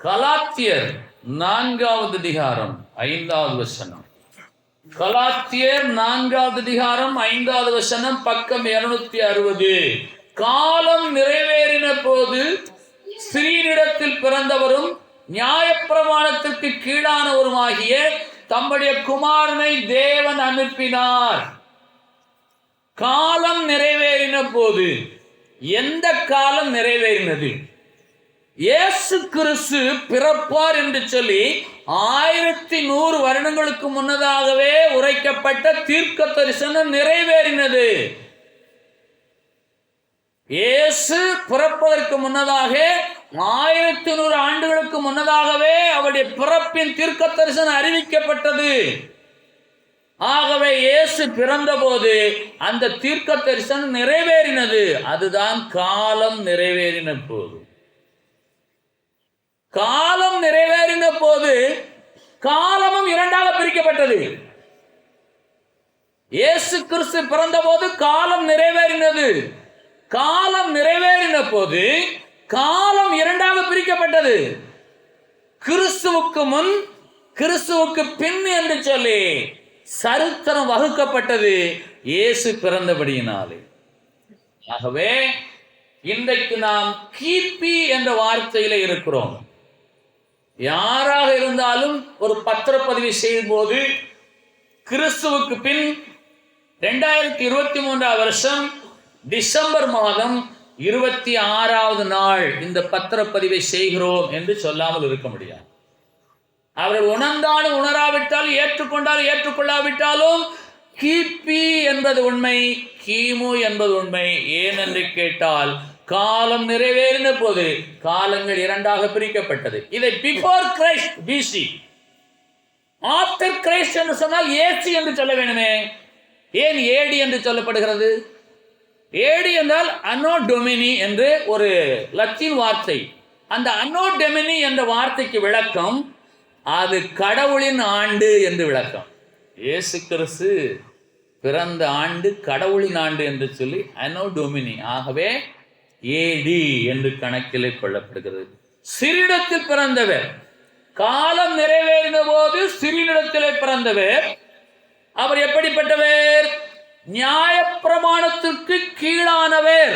கலாத்தியர் 4வது அதிகாரம் 5வது வசனம். கலாத்தியர் 4வது அதிகாரம் 5வது வசனம், பக்கம் 260. காலம் நிறைவேறின போது ஸ்திரீனிடத்தில் பிறந்தவரும் நியாயப்பிரமாணத்திற்கு கீழானவருமாகிய தம்முடைய குமாரனை தேவன் அனுப்பினார். காலம் நிறைவேறின போது, எந்த காலம் நிறைவேறினது? இயேசு கிறிஸ்து பிறப்பார் என்று சொல்லி 1100 வருடங்களுக்கு முன்னதாகவே உரைக்கப்பட்ட தீர்க்க தரிசனம் நிறைவேறினது. இயேசு பிறப்பதற்கு முன்னதாக 1100 ஆண்டுகளுக்கு முன்னதாகவே அவருடைய பிறப்பின் தீர்க்க தரிசனம் அறிவிக்கப்பட்டது. ஆகவே இயேசு பிறந்த போது அந்த தீர்க்க தரிசனம் நிறைவேறினது. அதுதான் காலம் நிறைவேறின போது. காலம் நிறைவேறின போது காலமும் இரண்டாக பிரிக்கப்பட்டது. இயேசு கிறிஸ்து பிறந்த போது காலம் நிறைவேறினது. காலம் நிறைவேறின போது காலம் இரண்டாக பிரிக்கப்பட்டது. கிறிஸ்துவுக்கு முன், கிறிஸ்துவுக்கு பின் என்று சொல்லி சரித்திரம் வகுக்கப்பட்டது இயேசு பிறந்தபடியினாலே. ஆகவே இன்றைக்கு நாம் கிபி என்ற வார்த்தையில இருக்கிறோம். யாராக இருந்தாலும் ஒரு பத்திரப்பதிவு செய்யும் போது கிறிஸ்துவுக்கு பின் 2023 வருஷம் டிசம்பர் மாதம் 26வது நாள் இந்த பத்திரப்பதிவை செய்கிறோம் என்று சொல்லாமல் இருக்க முடியாது. அவர்கள் உணர்ந்தாலும் உணராவிட்டாலும், ஏற்றுக்கொண்டாலும் ஏற்றுக்கொள்ளாவிட்டாலும் கிபி என்பது உண்மை, கிமு என்பது உண்மை. ஏனென்று கேட்டால் காலம் நிறைவேறின போது காலங்கள் இரண்டாக பிரிக்கப்பட்டது. இதை before Christ BC, after Christ என்று சொன்னால் ஏசி என்று சொல்ல வேண்டுமே. ஏன் ஏடி என்று சொல்லப்படுகிறது? ஏடி என்றால் அன்னோ டொமினி என்று ஒரு லத்தீன் வார்த்தை. அந்த அன்னோ டொமினி என்ற வார்த்தைக்கு விளக்கம் அது கடவுளின் ஆண்டு என்று விளக்கம். இயேசு கிறிஸ்து பிறந்த ஆண்டு கடவுளின் ஆண்டு என்று சொல்லி அன்னோ டொமினி. ஆகவே ஏடி என்று கணக்கிலே கொள்ளப்படுகிறது. சிறிடத்தில் பிறந்தவர், காலம் நிறைவேறின போது சிறினிடத்திலே பிறந்தவர். அவர் எப்படிப்பட்டவர்? நியாயப்பிரமாணத்திற்கு கீழானவர்.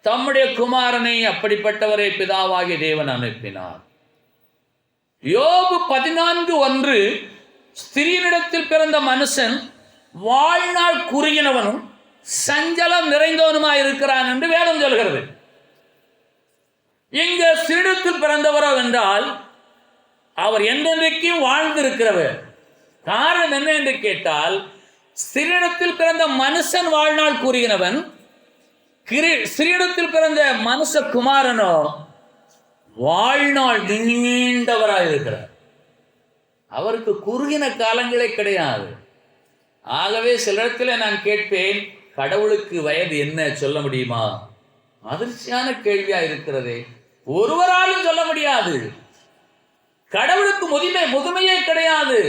தம்முடைய குமாரனை அப்படிப்பட்டவரை பிதாவாகிய தேவன் அனுப்பினார். யோபு 14:1, ஸ்திரீனிடத்தில் பிறந்த மனுஷன் வாழ்நாள் குறுகினவனும் சஞ்சலம் நிறைந்தவனுமாய் இருக்கிறான் என்று வேதம் சொல்கிறது. இங்க ஸ்திரீனிடத்தில் பிறந்தவரோ என்றால் அவர் என்றென்றைக்கும் வாழ்ந்திருக்கிறவர். காரணம் என்ன என்று கேட்டால், ஸ்திரீனிடத்தில் பிறந்த மனுஷன் வாழ்நாள் குறுகினவன், ஸ்திரீனிடத்தில் பிறந்த மனுஷ குமாரனோ வாழ்நாள் நீண்டவராக இருக்கிறார். அவருக்கு குறுகின காலங்களே கிடையாது. ஆகவே சில இடத்துல நான் கேட்பேன், கடவுளுக்கு வயது என்ன சொல்ல முடியுமா? அதிர்ச்சியான கேள்வியா இருக்கிறதே. ஒருவராலும் சொல்ல முடியாது. கடவுளுக்கு முதுமையே கிடையாது.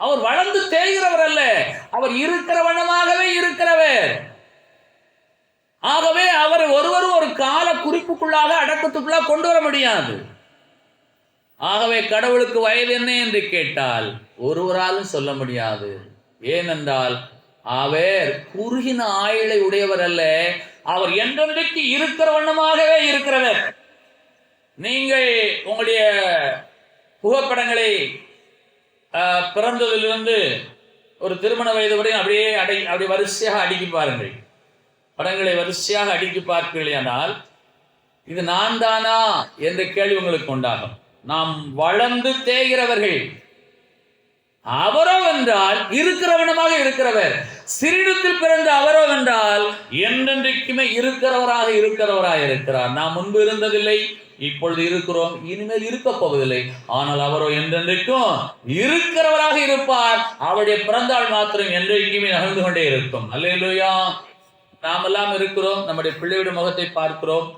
அவர் வளர்ந்து தேய்கிறவர் அல்ல, அவர் இருக்கிற வண்ணமாகவே இருக்கிறவர். ஆகவே அவர் ஒருவரும் ஒரு கால குறிப்புக்குள்ளாக, அடக்கத்துக்குள்ளாக கொண்டு வர முடியாது. ஆகவே கடவுளுக்கு வயது என்ன என்று கேட்டால் ஒருவராலும் சொல்ல முடியாது. ஏனென்றால் அவர் குறுகின ஆயுளை உடையவர் அல்ல, அவர் என்றென்றைக்கு இருக்கிற வண்ணமாகவே இருக்கிறவர். நீங்கள் உங்களுடைய புகைப்படங்களை பிறந்ததிலிருந்து ஒரு திருமண வயது வரை அப்படியே வரிசையாக அடுக்கி பாருங்கள். படங்களை வரிசையாக அடுக்கி பார்க்கிறீர்களானால் இது நான் தானா என்ற கேள்வி உங்களுக்கு உண்டாகும். நாம் வளர்ந்து தேய்கிறவர்கள். அவரோ என்றால் இருக்கிறவனமாக இருக்கிறவர். சிறிடத்தில் பிறந்த அவரோ என்றால் என்றென்றைக்குமே இருக்கிறவராக இருக்கிறார். நாம் முன்பு இருந்ததில்லை, இப்பொழுது இருக்கிறோம், இனிமேல் இருக்க போவதில்லை. ஆனால் அவரோ என்றென்றைக்கும் இருக்கிறவராக இருப்பார். அவருடைய பிறந்தாள் மாத்திரம் என்றைக்குமே நகர்ந்து கொண்டே இருக்கும். அல்லேலூயா. நாம் எல்லாம் இருக்கிறோம், நம்முடைய பிள்ளையுடைய முகத்தை பார்க்கிறோம்.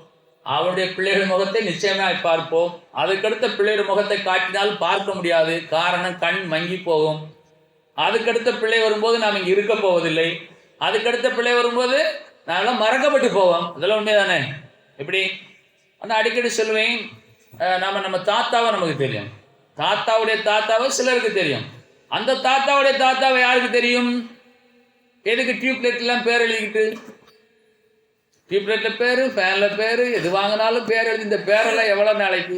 அவருடைய பிள்ளைகள் முகத்தை நிச்சயமாக பார்ப்போம். அதுக்கடுத்த பிள்ளையுடைய முகத்தை காட்டினால் பார்க்க முடியாது. காரணம், கண் மங்கி போகும். அதுக்கடுத்த பிள்ளை வரும்போது நாம் இங்கே இருக்க போவதில்லை. அதுக்கடுத்த பிள்ளை வரும்போது நாங்களாம் மறக்கப்பட்டு போவோம். அதெல்லாம் உண்மைதானே? எப்படி? ஆனால் அடிக்கடி சொல்லுவேன், நம்ம தாத்தாவை நமக்கு தெரியும், தாத்தாவுடைய தாத்தாவை சிலருக்கு தெரியும். அந்த தாத்தாவுடைய தாத்தாவை யாருக்கு தெரியும்? எதுக்கு டியூப்லைட்லாம் பேர் எழுதிக்கிட்டு, டியூப்லைட்ல பேரு, ஃபேன்ல பேரு, எது வாங்கினாலும் பேர் எழுதி, இந்த பேரெல்லாம் எவ்வளவு நாளைக்கு?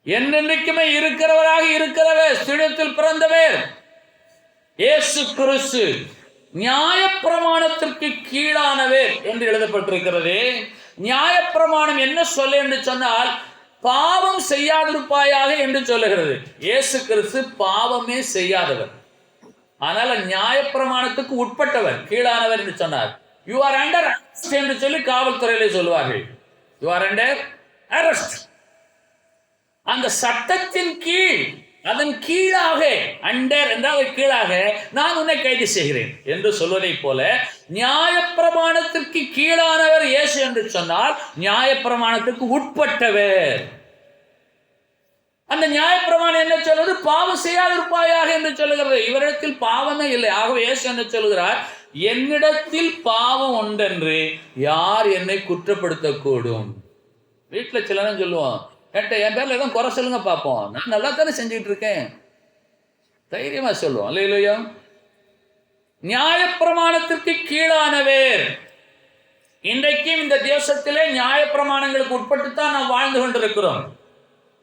என்னென்றைக்குமே இருக்கிறவராக இருக்கிறவர், ஸ்திரத்தில் பிறந்தவர் இயேசு கிறிஸ்து நியாயப்பிரமாணத்திற்கு கீழானவர் என்று எழுதப்பட்டிருக்கிறது. நியாயப்பிரமாணம் என்ன சொல்ல என்று சொன்னால், பாவம் செய்யாதிருப்பாயாக என்று சொல்லுகிறது. இயேசு கிறிஸ்து பாவமே செய்யாதவர், அதனால நியாயப்பிரமாணத்துக்கு உட்பட்டவர், கீழானவர் என்று சொன்னார். யூ ஆர் அண்டர் அரெஸ்ட் என்று சொல்லி காவல்துறையிலே சொல்வார்கள். You are under arrest. அந்த சட்டத்தின் கீழ், அதன் கீழாக, அண்டர் என்றால் கீழாக, நான் உன்னை கைது செய்கிறேன் என்று சொல்வதை போல, நியாயப்பிரமாணத்திற்கு கீழானவர் இயேசு என்று சொன்னால் நியாயப்பிரமாணத்திற்கு உட்பட்டவர். அந்த நியாயப்பிரமாணம் என்ன சொல்வது? பாவம் செய்யாதிருப்பாயாக என்று சொல்லுகிறது. இவரிடத்தில் பாவமே இல்லை. ஆகவே இயேசு என்ன சொல்கிறார்? என்னிடத்தில் பாவம் உண்டென்று யார் என்னை குற்றப்படுத்தக்கூடும்? வீட்டில் சிலரும் சொல்லுவோம், என் பேர்ல எதுவும் குறை சொல்லுங்க பார்ப்போம், நான் நல்லா தானே செஞ்சுட்டு இருக்கேன், தைரியமா சொல்லுவோம் இல்லையா? நியாயப்பிரமாணத்திற்கு கீழானவர். இன்றைக்கும் இந்த தேசத்திலே நியாயப்பிரமாணங்களுக்கு உட்பட்டுத்தான் நாம் வாழ்ந்து கொண்டிருக்கிறோம்.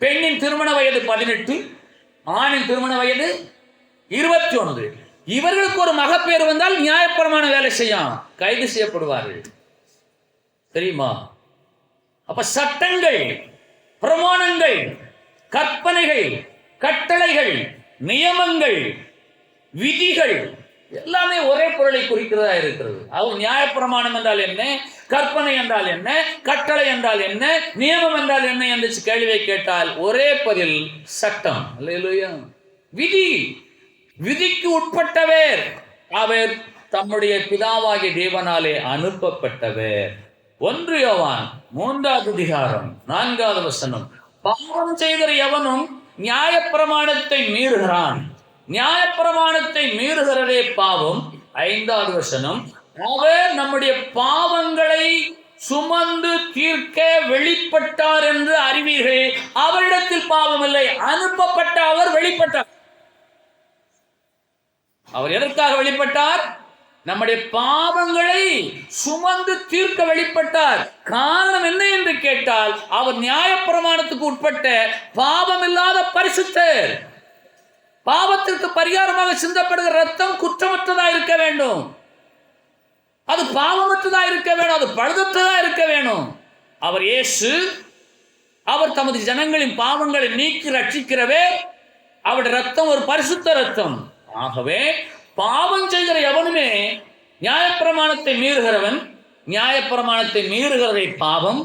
பெண்ணின் திருமண வயது 18, ஆணின் திருமண வயது 21. இவர்களுக்கு ஒரு மகப்பேறு வந்தால் நியாயப்பிரமாண வேலை செய்யும், கைது செய்யப்படுவார்கள். தெரியுமா? அப்ப சட்டங்கள், பிரமாணங்கள், கற்பனைகள், கட்டளைகள், நியமங்கள், விதிகள் எல்லாமே ஒரே பொருளை குறிக்கிறதா இருக்கிறது. அவர் நியாயப்பிரமாணம் என்றால் என்ன, கற்பனை என்றால் என்ன, கட்டளை என்றால் என்ன, நியமம் என்றால் என்ன என்று கேள்வியை கேட்டால் ஒரே பதில் சட்டம். அல்லேலூயா. விதி, விதிக்கு உட்பட்டவர். அவர் தம்முடைய பிதாவாகிய தேவனாலே அனுப்பப்பட்டவர். 1 யோவான் 3வது அதிகாரம் 4வது வசனம், பாவம் செய்கிற எவனும் நியாயப்பிரமாணத்தை மீறுகிறான், நியாயப்பிரமாணத்தை மீறுகிறதே பாவம். 5வது வசனம், அவர் நம்முடைய பாவங்களை சுமந்து தீர்க்க வெளிப்பட்டார் என்று அறிவீர்கள், அவரிடத்தில் பாவம் இல்லை, அனுப்பப்பட்ட அவர் வெளிப்பட்டார். அவர் எதற்காக வெளிப்பட்டார்? நம்முடைய பாவங்களை சுமந்து தீர்க்க வெளிப்பட்டார். காரணம் என்ன என்று கேட்டால், அவர் நியாயப்பிரமாணத்துக்கு உட்பட்ட பாவம் இல்லாத பரிசுத்தர். பாவத்திற்கு பரிகாரமாக சிந்தப்படுகிற ரத்தம் குற்றமற்றதா இருக்க வேண்டும், அது பாவமற்றதா இருக்க வேண்டும், அது பழுதற்றதா இருக்க வேண்டும். அவர் இயேசு, அவர் தமது ஜனங்களின் பாவங்களை நீக்கி ரட்சிக்கிறவே. அவருடைய ரத்தம் ஒரு பரிசுத்த ரத்தம். ஆகவே பாவம் செய்கிற எவனுமே நியாயப்பிரமாணத்தை மீறுகிறவன், நியாயப்பிரமாணத்தை மீறுகிறதை பாவம்.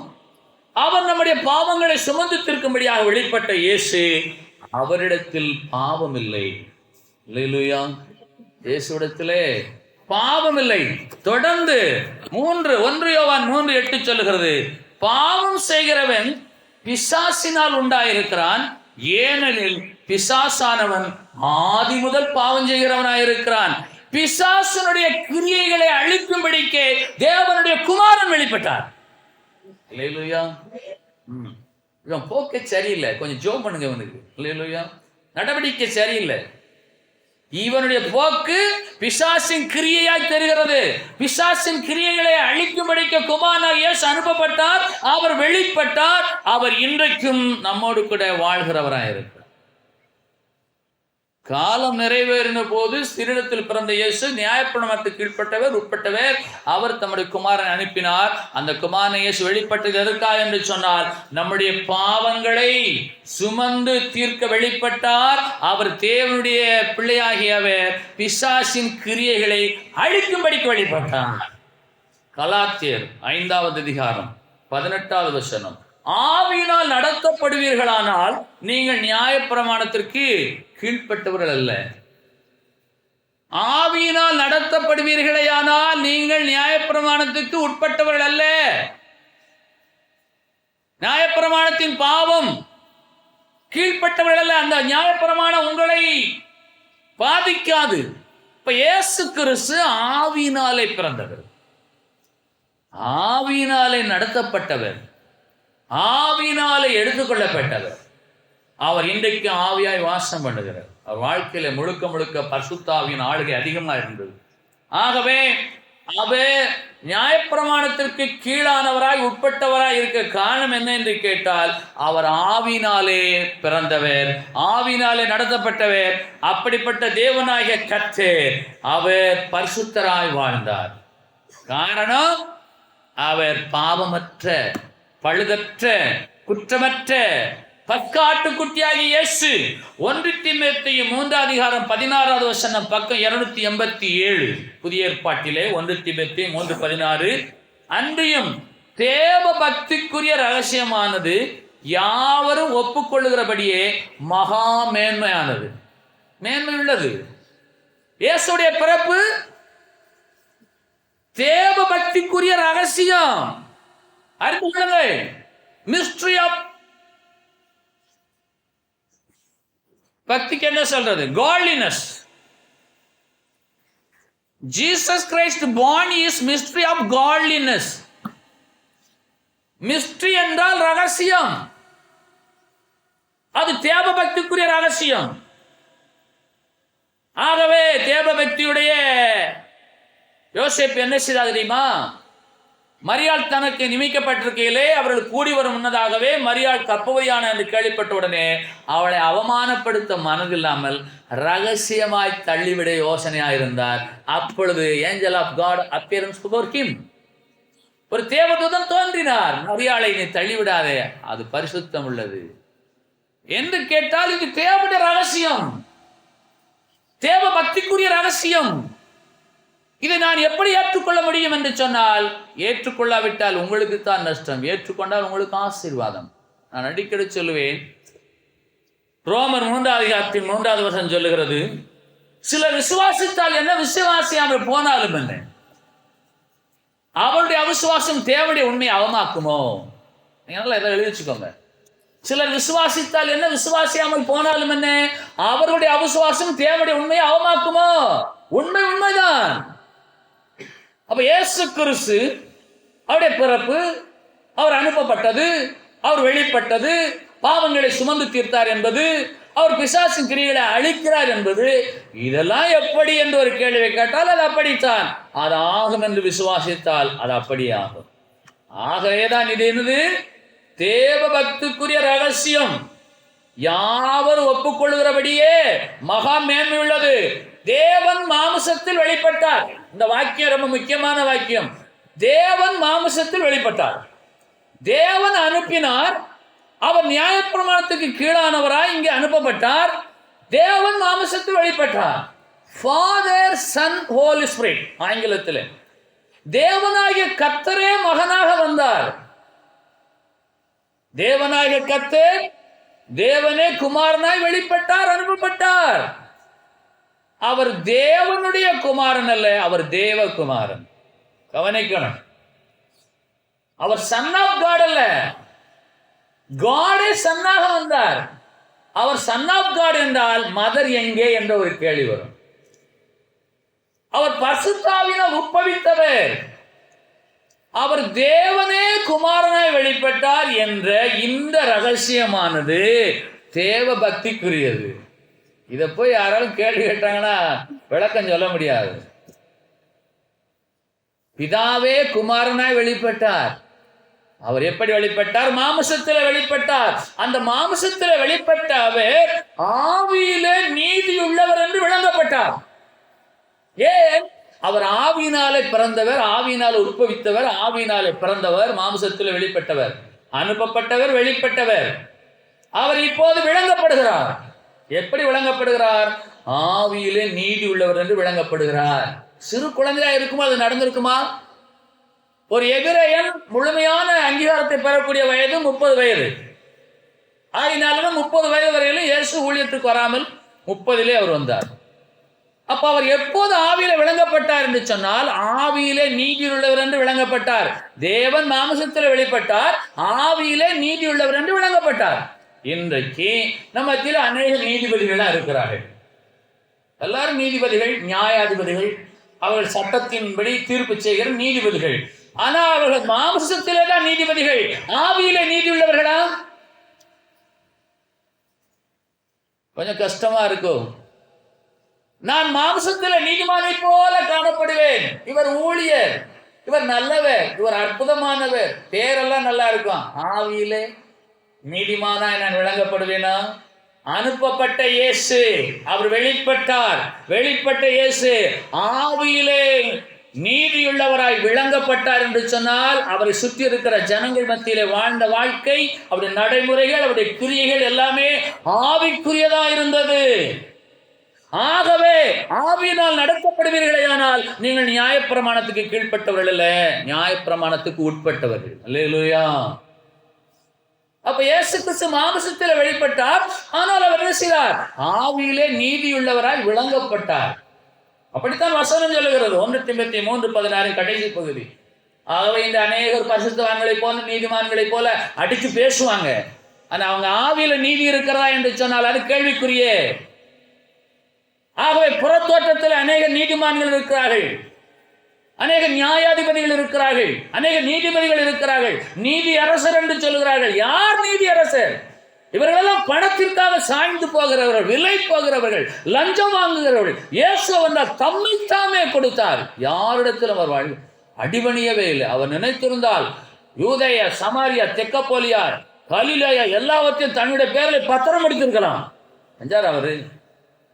அவன் நம்முடைய பாவங்களை சுமந்து தீர்க்கும்படியாக வெளிப்பட்ட இயேசு, அவரிடத்தில் பாவம் இல்லை. அல்லேலூயா. இயேசுவிடத்திலே பாவம் இல்லை. தொடர்ந்து 1 யோவான் 3:8 சொல்லுகிறது, பாவம் செய்கிறவன் பிசாசினால் உண்டாயிருக்கிறான், ஏனெனில் பிசாசானவன் ஆதி முதல் பாவம் செய்கிறவனாயிருக்கிறான். பிசாசனுடைய கிரியைகளை அழிக்கும்படிக்கே தேவனுடைய குமாரன் வெளிப்பட்டார். அல்லேலூயா. இவன் போக்கே சரியில்லை, கொஞ்சம் ஜோம் பண்ணுங்க இவனுக்கு. அல்லேலூயா. நடவடிக்கை சரியில்லை. இவனுடைய போக்கு பிசாசின் கிரியையாய் தெரிகிறது. பிசாசின் கிரியைகளை அழிக்கும்படிக்க குமாரனாகிய இயேசு அனுப்பப்பட்டார், அவர் வெளிப்பட்டார். அவர் இன்றைக்கும் நம்மோடு கூட வாழ்கிறவராயிருக்கிறார். காலம் நிறைவேறின போது ஸ்திரீடத்தில் பிறந்த இயேசு நியாயப்பிரமாணத்துக்கு கீழ்ப்பட்டவர், உட்பட்டவர். அவர் தம்முடைய குமாரனை அனுப்பினார். அந்த குமாரனை இயேசு வெளிப்பட்டது எதற்காக என்று சொன்னால், நம்முடைய பாவங்களை சுமந்து தீர்க்க வெளிப்பட்டார். அவர் தேவனுடைய பிள்ளையாகியவர் பிசாசின் கிரியைகளை அழிக்கும்படிக்கு வெளிப்பட்டார். கலாத்தியர் 5வது அதிகாரம் 18வது வசனம், ஆவியினால் நடத்தப்படுவீர்களானால் நீங்கள் நியாயப்பிரமாணத்திற்கு கீழ்ப்பட்டவர்கள் அல்ல. ஆவியினால் நடத்தப்படுவீர்களேயானால் நீங்கள் நியாயப்பிரமாணத்துக்கு உட்பட்டவர்கள் அல்ல. நியாயப்பிரமாணத்தின் பாவம் கீழ்ப்பட்டவர்கள் அல்ல. அந்த நியாயப்பிரமாணம் உங்களை பாதிக்காது. இப்ப இயேசு கிறிஸ்து ஆவியினாலே பிறந்தவர், ஆவியினாலே நடத்தப்பட்டவர், ஆவியினாலே எடுத்துக்கொள்ளப்பட்டவர். அவர் இன்றைக்கு ஆவியாய் வாசம் பண்ணுகிறார். அவர் வாழ்க்கையில முழுக்க முழுக்க பரிசுத்த ஆவியின் ஆளுகை அதிகமாக இருந்தது. ஆகவே அவர் நியாயப்பிரமாணத்திற்கு கீழானவராய் உட்பட்டவராய் இருக்க காரணம் என்ன என்று கேட்டால், அவர் ஆவியினாலே பிறந்தவர், ஆவியினாலே நடத்தப்பட்டவர். அப்படிப்பட்ட தேவனாகிய கர்த்தர் அவர் பரிசுத்தராய் வாழ்ந்தார். காரணம், அவர் பாவமற்ற, பழுதற்ற, குற்றமற்ற பக்காட்டுக்குட்டியாகிய இயேசு. 1 தீமோத்தேயு 3:16 பக்கம் 287 புதிய ஏற்பாட்டிலே 1 தீமோத்தேயு 3:16. அன்றியும் தேவ பக்திக்குரிய ரகசியமானது யாவரும் ஒப்புக்கொள்ளுகிறபடியே மகா மேன்மையானது, மேன்மை உள்ளது. இயேசுடைய பிறப்பு தேவ பக்திக்குரிய ரகசியம். அறிந்து கொள்ளுங்கள். மிஸ்ட்ரி ஆஃப் பக்திக்கு என்ன சொல்றது? Godliness. Jesus Christ born is mystery of godliness. Mystery என்றால் ரகசியம். அது தேவ பக்திக்குரிய ரகசியம். ஆகவே தேவ பக்தியுடைய யோசேப்பு என்ன செய்தார் தெரியுமா? மரியாள் தனக்கு நியமிக்கப்பட்டிருக்கையிலே அவர்கள் கூடி வரும் முன்னதாகவே மரியாள் கர்ப்பவதியான என்று கேள்விப்பட்ட உடனே அவளை அவமானப்படுத்த மனதில்லாமல் ரகசியமாய் தள்ளிவிட யோசனையாயிருந்தார். அப்பொழுது angel of God appearance before him, ஒரு தேவதூதன் தோன்றினார். மரியாளை நீ தள்ளிவிடாதே, அது பரிசுத்தம் உள்ளது என்று கேட்டால் இது தேவனுடைய ரகசியம், தேவ பக்திக்குரிய ரகசியம். இதை நான் எப்படி ஏற்றுக்கொள்ள முடியும் என்று சொன்னால், ஏற்றுக்கொள்ளாவிட்டால் உங்களுக்கு தான் நஷ்டம், ஏற்றுக்கொண்டால் உங்களுக்கு ஆசீர்வாதம். நான் அடிக்கடி சொல்லுவேன், ரோமர் 3:3 சொல்லுகிறது, சிலர் விசுவாசித்தால் என்ன, விசுவாசியாமல் போனாலும் என்ன, அவருடைய அவிசுவாசம் தேவனுடைய உண்மையை அவமாக்குமோ? நீங்க இதை எழுதி வச்சுக்கோங்க. சிலர் விசுவாசித்தால் என்ன, விசுவாசியாமல் போனாலும் என்ன, அவருடைய அவிசுவாசம் தேவனுடைய உண்மையை அவமாக்குமோ? உண்மை உண்மைதான். அப்ப இயேசு கிறிஸ்து அவருடைய பிறப்பு, அவர் அனுப்பப்பட்டது, அவர் வெளிப்பட்டது, பாவங்களை சுமந்து தீர்த்தார் என்பது, அவர் பிசாசின் கிரியைகளை அழிக்கிறார் என்பது, இதெல்லாம் எப்படி என்று ஒரு கேள்வியை கேட்டால் அது அப்படித்தான். அது ஆகும் என்று விசுவாசித்தால் அது அப்படியே ஆகும். ஆகவேதான் இது என்னது? தேவ பக்திக்குரிய ரகசியம். யாவரும் ஒப்புக்கொள்கிறபடியே மகா மேன்மை உள்ளது. தேவன் மாமிசத்தில் வெளிப்பட்டார். இந்த வாக்கியம் ரொம்ப முக்கியமான வாக்கியம். தேவன் மாமிசத்தில் வெளிப்பட்டார். தேவன் அனுப்பினார். அவர் நியாயப்பிரமாணத்துக்கு கீழானவராய் இங்கே அனுப்பப்பட்டார். தேவன் மாமிசத்தில் வெளிப்பட்டார். ஃபாதர், சன், ஹோலி ஸ்பிரிட் ஆங்கிலத்தில். தேவனாகிய கர்த்தரே மகனாக வந்தார். தேவனாகிய கர்த்தர், தேவனே குமாரனாய் வெளிப்பட்டார், அனுப்பப்பட்டார். அவர் தேவனுடைய குமாரன் அல்ல, அவர் தேவகுமாரன். கவனிக்கணும். அவர் சன் ஆஃப் காட் அல்ல, காடே சன்னாக வந்தார். அவர் சன் ஆஃப் காட் என்றால் மதர் எங்கே என்ற ஒரு கேள்வி வரும். அவர் பரிசுத்த ஆவியினால் உட்பவித்தவர். அவர் தேவனே குமாரனாய் வெளிப்பட்டார் என்ற இந்த ரகசியமானது தேவ பக்திக்குரியது. இதை போய் யாராலும் கேள்வி கேட்டாங்கன்னா விளக்கம் சொல்ல முடியாது. பிதாவே குமாரனாய் வெளிப்பட்டார். அவர் எப்படி வெளிப்பட்டார்? மாமிசத்தில் வெளிப்பட்டார். அந்த மாமிசத்தில் வெளிப்பட்ட அவர் ஆவியிலே நீதி உள்ளவர் என்று விளங்கப்பட்டார். ஏன்? அவர் ஆவியினாலே பிறந்தவர், ஆவியினாலே உற்பவித்தவர், ஆவியினாலே பிறந்தவர், மாமிசத்தில் வெளிப்பட்டவர், அனுப்பப்பட்டவர், வெளிப்பட்டவர். அவர் இப்போது விளங்கப்படுகிறார். எப்படி விளங்கப்படுகிறார்? ஆவியிலே நீதி உள்ளவர் என்று விளங்கப்படுகிறார். சிறு குழந்தையா இருக்குமா அது நடந்திருக்குமா? ஒரு எபிரேயன் முழுமையான அங்கீகாரத்தை பெறக்கூடிய வயது 30 வயது. ஆகினாலும் 30 வயது வரையிலும் இயேசு ஊழியத்துக்கு வராமல் 30 அவர் வந்தார். அப்ப அவர் எப்போது ஆவியில விளங்கப்பட்டார் என்று சொன்னால், ஆவியிலே நீதி உள்ளவர் என்று விளங்கப்பட்டார். தேவன் மாமிசத்தில் வெளிப்பட்டார், ஆவியிலே நீதி உள்ளவர் என்று விளங்கப்பட்டார். இன்றைக்கு நம்ம மத்தியில் அநேக நீதிபதிகளாக இருக்கிறார்கள். எல்லாரும் நீதிபதிகள், நியாயாதிபதிகள், அவர்கள் சட்டத்தின்படி தீர்ப்பு செய்கிற நீதிபதிகள். ஆனா அவர்கள் மாம்சத்திலே தான் நீதிபதிகள், ஆவியிலே நீதி உள்ளவர்களா? கொஞ்சம் கஷ்டமா இருக்கும். நான் மாம்சத்திலே நீதிமானை போல காணப்படுவேன். இவர் ஊழியர், இவர் நல்லவர், இவர் அற்புதமானவர், பேரெல்லாம் நல்லா இருக்கும். ஆவியிலே நீதிமானாய் நான் விளங்கப்படுவேனா? அனுப்பப்பட்ட இயேசு அவர் வெளிப்பட்டார். வெளிப்பட்ட இயேசு ஆவியிலே நீதியுள்ளவராய் விளங்கப்பட்டார் என்று சொன்னால், அவரை சுற்றி இருக்கிற ஜனங்கள் மத்தியிலே வாழ்ந்த வாழ்க்கை, அவருடைய நடைமுறைகள், அவருடைய கிரியைகள் எல்லாமே ஆவிக்குரியதா இருந்தது. ஆகவே ஆவியினால் நடக்கப்படுவீர்களே, ஆனால் நீங்கள் நியாயப்பிரமாணத்துக்கு கீழ்ப்பட்டவர்கள் அல்ல, நியாயப்பிரமாணத்துக்கு உட்பட்டவர்கள். அல்லேலூயா. அப்ப இயேசு கிறிஸ்து மாம்சத்தில் வெளிப்பட்டார், ஆனால் அவர் என்ன செய்தார்? ஆவியிலே நீதியுள்ளவராய் விளங்கப்பட்டார். அப்படித்தான் வசனம் சொல்லுகிறது. 1 தீமோத்தேயு 3:16 கடைசி பகுதி. ஆகவே இந்த அநேகர் பரிசுத்தவான்களை போல நீதிமான்களை போல அடிச்சு பேசுவாங்க. ஆனா அவங்க ஆவியில நீதி இருக்கிறதா என்று சொன்னால் அது கேள்விக்குரிய. ஆகவே புறத்தோட்டத்தில் அநேக நீதிமான்கள் இருக்கிறார்கள், அநேக நியாயாதிபதிகள் இருக்கிறார்கள், அநேக நீதிபதிகள் இருக்கிறார்கள். நீதி அரசர் என்று சொல்லுகிறார்கள். யார் நீதி அரசர்? இவர்களெல்லாம் பணத்திற்காக சாய்ந்து போகிறவர்கள், விலை போகிறவர்கள், லஞ்சம் வாங்குகிறவர்கள். இயேசு வந்தால் தம்மைத்தாமே கொடுத்தார். யாரிடத்தில் அவர் அடிபணியவே இல்லை. அவர் நினைத்திருந்தால் யூதேயா, சமாரியா, தெக்கப்போலியா, கலிலேயா எல்லாவற்றையும் தன்னுடைய பேரில் பத்திரம் எடுத்திருக்கலாம். செஞ்சார் அவரு.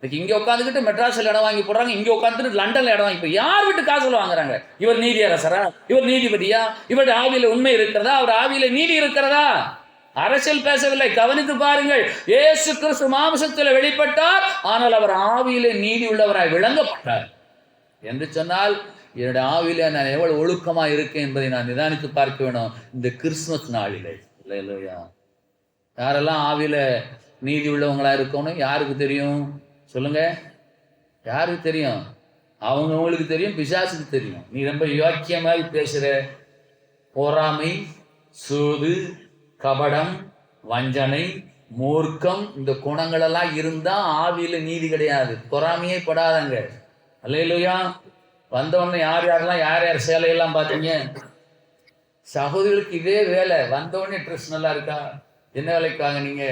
இங்க உட்காந்துக்கிட்டு மெட்ராஸ்ல இடம் வாங்கி போடுறாங்க, இங்க உட்காந்துட்டு லண்டன்ல இடம் வாங்கி. யார் வீட்டு காசுல வாங்குறாங்க? இவர் நீதி அரசரா? இவர் நீதிபதியா? இவருடைய ஆவியில உண்மை இருக்கிறதா? அவர் ஆவியில நீதி இருக்கிறதா? அரசியல் பேசவில்லை, கவனித்து பாருங்கள். இயேசு கிறிஸ்து மாம்சத்தில் வெளிப்பட்டார், ஆனால் அவர் ஆவியிலே நீதி உள்ளவராய் விளங்கப்பட்டார் என்று சொன்னால், என்னுடைய ஆவியிலே நான் எவ்வளவு ஒழுக்கமாக இருக்கேன் என்பதை நான் நிதானித்து பார்க்க வேணும் இந்த கிறிஸ்துமஸ் நாளிலே. இல்லையா? யாரெல்லாம் ஆவியில நீதி உள்ளவங்களா இருக்கணும் யாருக்கு தெரியும்? சொல்லுங்க, யாருக்கு தெரியும்? அவங்களுக்கு தெரியும், பிசாசுக்கு தெரியும். நீ ரொம்ப யோக்கியமாக பேசுற, பொறாமை, சூது, கபடம், வஞ்சனை, மூர்க்கம், இந்த குணங்களெல்லாம் இருந்தா ஆவியில நீதி கிடையாது. பொறாமையே படாதங்க. அல்லேலூயா. வந்தவொடனே யார் யார் சேலையெல்லாம் பார்த்தீங்க? சகோதரிகளுக்கு இதே வேலை. வந்தவொடனே ட்ரெஸ் நல்லா இருக்கா? என்ன வேலைக்காக நீங்க?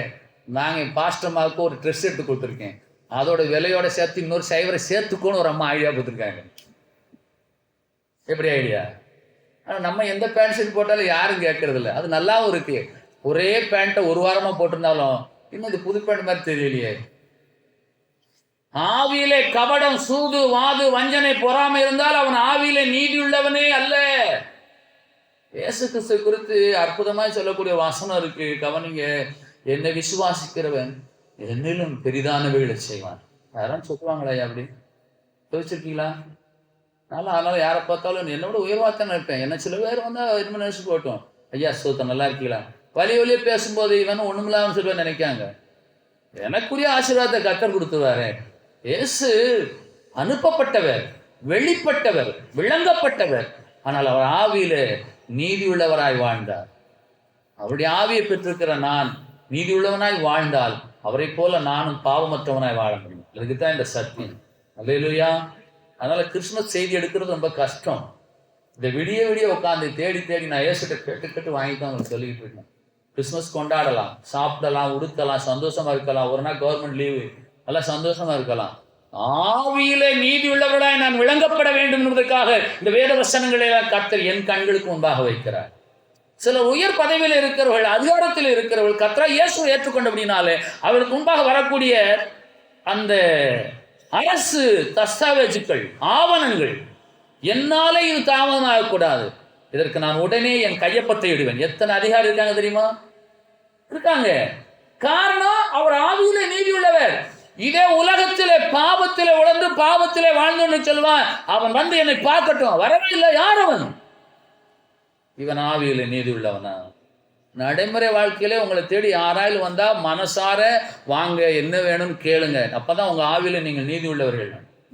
நாங்கள் பாஸ்டர்மாவுக்கு ஒரு ட்ரெஸ் எடுத்து கொடுத்துருக்கேன், அதோட விலையோட சேர்த்து இன்னொரு சைவரை சேர்த்துக்கோன்னு ஒரு அம்மா ஐடியா கொடுத்துருக்காங்க. எப்படி ஐடியா? ஆனால் நம்ம எந்த பேண்ட் ஷர்ட் போட்டாலும் யாரும் கேட்கறது இல்லை. அது நல்லாவும் இருக்கு. ஒரே பேண்ட்டை ஒரு வாரமாக போட்டிருந்தாலும் இன்னும் இது புது பேண்ட் மாதிரி தெரியலையே. ஆவியிலே கபடம், சூது, வாது, வஞ்சனை, பொறாமை இருந்தால் அவன் ஆவியிலே நீதி உள்ளவனே அல்ல. இயேசு கிறிஸ்து குறித்து அற்புதமாய் சொல்லக்கூடிய வசனம் இருக்கு, கவனிங்க. என்னை விசுவாசிக்கிறவன் என்னிலும் பெரிதானவைகளை செய்வான். யாரும் சொல்லுவாங்களா அப்படி? யோசிச்சிருக்கீங்களா? அதனால யாரை பார்த்தாலும் என்னோட உயர்வாத்தான் இருப்பேன். என்ன சில பேர் வந்தால் இன்னும் நினைச்சு போட்டோம், ஐயா சோத்த நல்லா இருக்கீங்களா, வலியே பேசும்போது இவன் ஒண்ணுமில்லாமல் சொல்லுவேன் நினைக்காங்க. எனக்குரிய ஆசீர்வாதத்தை கர்த்தர் கொடுத்துருவாரு. இயேசு அனுப்பப்பட்டவர், வெளிப்பட்டவர், விளங்கப்பட்டவர். ஆனால் அவர் ஆவியில நீதி உள்ளவராய் வாழ்ந்தார். அவருடைய ஆவியை பெற்றிருக்கிற நான் நீதி உள்ளவனாய் வாழ்ந்தால் அவரை போல நானும் பாவமற்றவனாய் வாழ முடியும். அதுக்குத்தான் இந்த சத்தியம். அல்லேலூயா. அதனால கிறிஸ்துமஸ் செய்தி எடுக்கிறது ரொம்ப கஷ்டம். இந்த விடிய உட்காந்து தேடி நான் இயேசுகிட்ட கேட்டு வாங்கிட்டு அவங்களுக்கு சொல்லிக்கிட்டு இருக்கேன். கிறிஸ்துமஸ் கொண்டாடலாம், சாப்பிடலாம், உடுத்தலாம், சந்தோஷமா இருக்கலாம். ஒரு நாள் கவர்மெண்ட் லீவு, எல்லாம் சந்தோஷமா இருக்கலாம். ஆவியிலே நீதி உள்ளவர்களாய் நான் விளங்கப்பட வேண்டும் என்பதற்காக இந்த வேத வசனங்களை கர்த்தர் என் கண்களுக்கு முன்பாக வைக்கிறார். சில உயர் பதவியில் இருக்கிறவர்கள், அதிகாரத்தில் இருக்கிறவர்கள் கர்த்தரை இயேசுவை ஏற்றுக்கொண்டபடினாலே அவருக்கு முன்பாக வரக்கூடிய அந்த அரசு தஸ்தாவேஜுக்கள், ஆவணங்கள், என்னாலே இது தாமதமாகக்கூடாது, இதற்கு நான் உடனே என் கையொப்பத்தை இடுவேன். எத்தனை அதிகாரி இருக்காங்க தெரியுமா? இருக்காங்க. காரணம் அவர் ஆவியிலே நீதி உள்ளவர். இதே உலகத்திலே பாவத்திலே உழந்து பாவத்திலே வாழ்ந்து சொல்லுவான், அவன் வந்து என்னை பார்க்கட்டும், வரவே இல்லை. யார் அவன்? இவன் ஆவியிலே நீதி உள்ளவனா? நடைமுறை வாழ்க்கையிலே உங்களை தேடி யாராயில் வந்தா மனசார வாங்க, என்ன வேணும்னு கேளுங்க. அப்பதான் உங்க ஆவியில நீங்கள் நீதி உள்ளவர்கள்.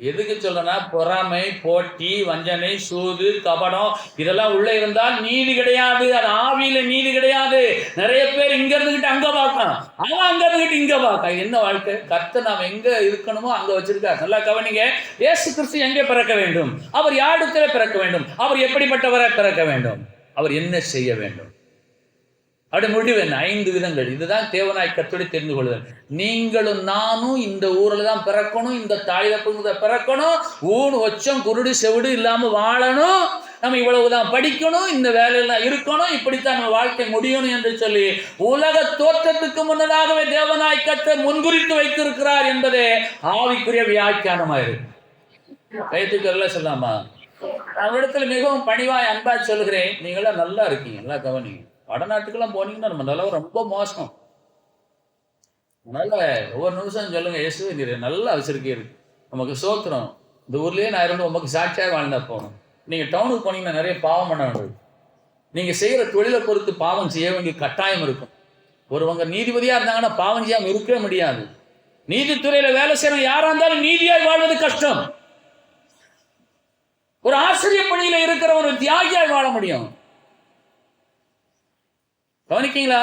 எதுக்கு சொல்றேன்னா, பொறாமை, போட்டி, வஞ்சனை, சூது, கபடம் இதெல்லாம் உள்ள இருந்தால் நீதி கிடையாது. அது ஆவியில நீதி கிடையாது. நிறைய பேர் இங்க இருந்துகிட்டு அங்க பார்க்கலாம், அவன் அங்க இருந்துகிட்டு இங்க பார்க்க. என்ன வாழ்க்கை? கர்த்தர் நாம் எங்க இருக்கணுமோ அங்க வச்சிருக்கார். நல்லா கவனிங்க. இயேசு கிறிஸ்து எங்கே பிறக்க வேண்டும்? அவர் யாரிடத்திலே பிறக்க வேண்டும்? அவர் எப்படிப்பட்டவரை பிறக்க வேண்டும்? அவர் என்ன செய்ய வேண்டும்? அப்படி முடிவு என்ன? 5 விதங்கள். இதுதான் தேவனாய் கர்த்தரை தெரிந்து கொள்ளுதல். நீங்களும் நானும் இந்த ஊர்ல தான் பிறக்கணும், இந்த தாய் தப்புங்க பிறக்கணும், ஊன் ஒச்சம் குருடு செவிடு இல்லாம வாழணும், நம்ம இவ்வளவுதான் படிக்கணும், இந்த வேலையெல்லாம் இருக்கணும், இப்படித்தான் நம்ம வாழ்க்கை முடியணும் என்று சொல்லி உலக தோற்றத்துக்கு முன்னதாகவே தேவனாய் கர்த்தர் முன்குறித்து வைத்திருக்கிறார் என்பதே ஆவிக்குரிய வியாக்கியானமாயிருக்கு. கைத்துக்கெல்லாம் சொல்லாமா? அவரிடத்துல மிகவும் பணிவாய் அன்பா சொல்லுகிறேன், நீங்களாம் நல்லா இருக்கீங்க. நல்லா கவனிங்க. வடநாட்டுக்கெல்லாம் போனீங்கன்னா நம்ம நிலவு ரொம்ப மோசம். அதனால ஒவ்வொரு நிமிஷம் சொல்லுங்க, இயேசுவே நீர் நல்லா வச்சிருக்கீரு, நமக்கு சோத்திரம். இந்த ஊர்லயே நான் இருந்து உமக்கு சாட்சியாக வாழ்ந்தா போகணும். நீங்க டவுனுக்கு போனீங்கன்னா நிறைய பாவம் பண்ண வேண்டியது. நீங்க செய்யற தொழிலை பொறுத்து பாவம் செய்ய வேண்டிய கட்டாயம் இருக்கும். ஒருவங்க நீதிபதியா இருந்தாங்கன்னா பாவம் செய்யாம இருக்கவே முடியாது. நீதித்துறையில வேலை செய்யற யாரா இருந்தாலும் நீதியாய் வாழ்வது கஷ்டம். ஒரு ஆசிரியர் பணியில இருக்கிற ஒரு தியாகியாய் வாழ முடியும். கவனிக்கீங்களா?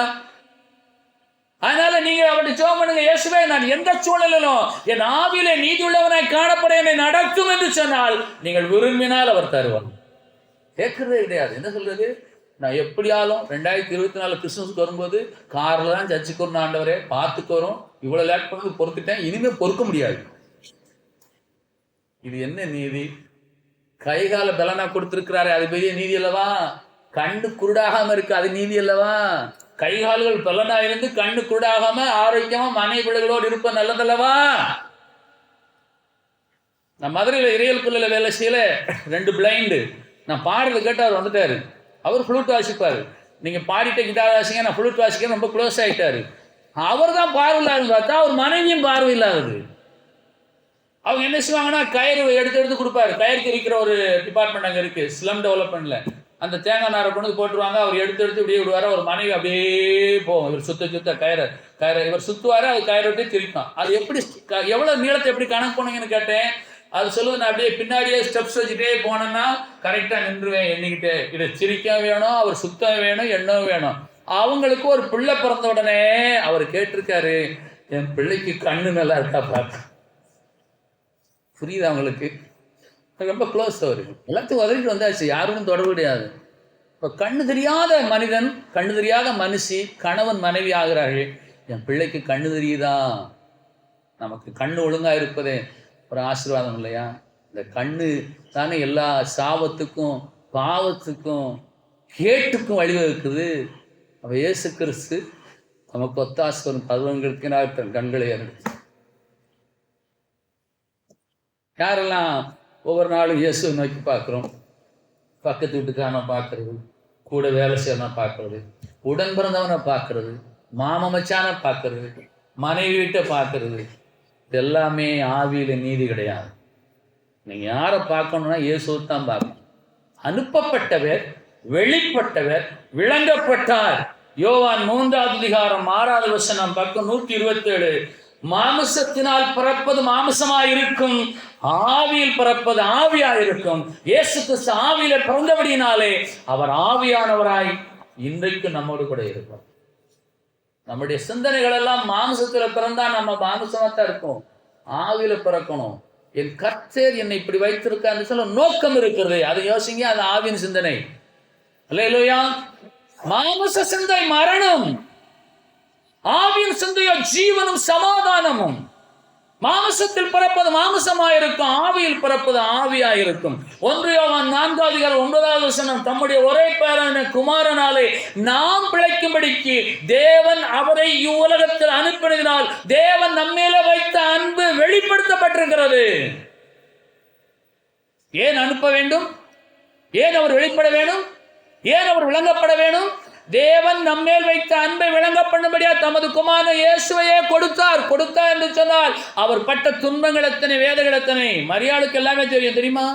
அதனால நீங்க அப்படி ஜெபம் பண்ணுங்க, இயேசுவே நான் எந்த சூழலிலும் என் ஆவியிலே நீதி உள்ளவனாய் காணப்பட என்னை நடக்கும் என்று சொன்னால் நீங்கள் விரும்பினால் அவர் தருவார். கேட்கறதே கிடையாது. என்ன சொல்றது? நான் எப்படியாலும் 2024 கிறிஸ்துமஸ்க்கு வரும்போது கார்ல தான் சர்ச்சுக்கு வரணும், ஆண்டவரே பார்த்துக்கு வரும், இவ்வளவு லேட் பண்ணது பொறுத்துட்டேன், இனிமே பொறுக்க முடியாது. இது என்ன நீதி? கைகால பலனா கொடுத்திருக்கிறாரு, அது பெரிய நீதி அல்லவா? கண்ணு குருடாகாம இருக்கு, அது நீதி அல்லவா? கைகால்கள் பலனா இருந்து கண்ணு குருடாகாம ஆரோக்கியமா மனை பிள்ளைகளோடு இருப்ப நல்லதல்லவா? நான் மதுரையில் இறையல் குள்ள வேலை செய்யல, 2 பிளைண்டு. நான் பாடுறது கேட்டு அவர் வந்துட்டாரு. அவர் ஃப்ளூட் வாசிப்பாரு. நீங்க பாடிட்ட கிட்டார் வாசிங்க, நான் ஃப்ளூட் வாசிக்க ரொம்ப க்ளோஸ் ஆகிட்டாரு. அவர் தான் பார்வை இல்லாதுன்னு பார்த்தா அவர் மனைவியும் பார்வை இல்லாதது. அவங்க என்ன செய்வாங்கன்னா கயிறு எடுத்து கொடுப்பாரு. கயிறு இருக்கிற ஒரு டிபார்ட்மெண்ட் அங்கே இருக்கு, ஸ்லம் டெவலப்மெண்ட்ல. அந்த தேங்காய் நாரை கொண்டு போட்டுருவாங்க. அவர் எடுத்து இப்படியே விடுவார். ஒரு மனைவி அப்படியே போகும். இவர் சுத்த கயிறை இவர் சுற்றுவார். அது கயிறு விட்டு திரிக்கும். அது எப்படி எவ்வளோ நீளத்தை எப்படி கணக்கு போனீங்கன்னு கேட்டேன். அது சொல்லுவது, நான் அப்படியே பின்னாடியே ஸ்டெப்ஸ் வச்சுட்டே போனேன்னா கரெக்டாக நின்றுவேன் எண்ணிக்கிட்டே. இதை சிரிக்க வேணும், அவர் சுத்தம் வேணும், எண்ணம் வேணும். அவங்களுக்கு ஒரு பிள்ளை பிறந்த உடனே அவர் கேட்டிருக்காரு, என் பிள்ளைக்கு கண்ணு நல்லா இருக்கா பார்க்க. புரியுது அவங்களுக்கு? ரொம்ப க்ளோஸ். அவரு எல்லாத்தையும் உதவிட்டு வந்தாச்சு, யாரும் தொடர்பு கிடையாது. இப்போ கண்ணு தெரியாத மனிதன், கண்ணு தெரியாத மனுஷி கணவன் மனைவி ஆகிறார்கள். என் பிள்ளைக்கு கண்ணு தெரியுதா? நமக்கு கண்ணு ஒழுங்கா இருப்பதே ஒரு ஆசீர்வாதம் இல்லையா? இந்த கண்ணு தானே எல்லா சாபத்துக்கும் பாவத்துக்கும் கேட்டுக்கும் வழிவகுக்குது. அப்போ இயேசு கிறிஸ்து நமக்கு ஒத்தாசம் பருவங்களுக்கு நான் கண்களை அருள். யாரெல்லாம் ஒவ்வொரு நாளும் இயேசுவை நோக்கி பார்க்குறோம்? பக்கத்து வீட்டுக்காரனை பார்க்கறது, கூட வேலை செய்யறவனை பார்க்கறது, உடன் பிறந்தவனை பார்க்கறது, மாம மச்சானை பார்க்கறது, மனைவி வீட்டை பார்க்கறது, இது எல்லாமே ஆவியில நீதி கிடையாது. நீங்க யாரை பார்க்கணும்னா இயேசுவை தான் பார்க்கணும். அனுப்பப்பட்டவர், வெளிப்பட்டவர், விளங்கப்பட்டார். யோவான் 3:6 பக்கம் 127. மாமிசத்தினால் பிறப்பது மாமிசமாயிருக்கும், ஆவியில் பிறப்பது ஆவியாயிருக்கும். இயேசு கிறிஸ்து ஆவியில பிறந்தபடியினாலே அவர் ஆவியானவராய் இன்றைக்கு நம்மோடு கூட இருப்பார். நம்முடைய சிந்தனைகள் எல்லாம் மாமிசத்துல பிறந்தா நம்ம மாமிசமாத்தான் இருக்கும். ஆவியில பிறக்கணும். என் கர்த்தர் என்னை இப்படி வைத்திருக்கான்னு சொல்ல நோக்கம் இருக்கிறது. அதை யோசிங்க, அது ஆவியின் சிந்தனை. அல்லேலூயா. மாமிச சிந்தை மரணம், ஆவியின் சிந்தையோ ஜீவனும் சமாதானமும். மாமிசத்தில் பிறப்பது மாமிசமாயிருக்கும், ஆவியில் பிறப்பது ஆவியாயிருக்கும். 1 யோவான் 4:9 தம்முடைய ஒரே பேரான குமாரனாலே நாம் பிழைக்கும்படிக்கு தேவன் அவரை இவ்வுலகத்தில் அனுப்பினதினால் தேவன் நம்மேல வைத்த அன்பு வெளிப்படுத்தப்பட்டிருக்கிறது. ஏன் அனுப்ப வேண்டும்? ஏன் அவர் வெளிப்பட வேண்டும்? ஏன் அவர் விளங்கப்பட வேண்டும்? தேவன் நம்மேல் வைத்த அன்பை விளங்க பண்ணும்படியா தமது குமாரன் இயேசுவையே கொடுத்தார். கொடுத்தார் என்று சொன்னால் அவர் பட்ட துன்பங்கள் எத்தனை, வேதங்கள் எத்தனை. மரியாளுக்கு எல்லாமே தெரியும், தெரியுமா?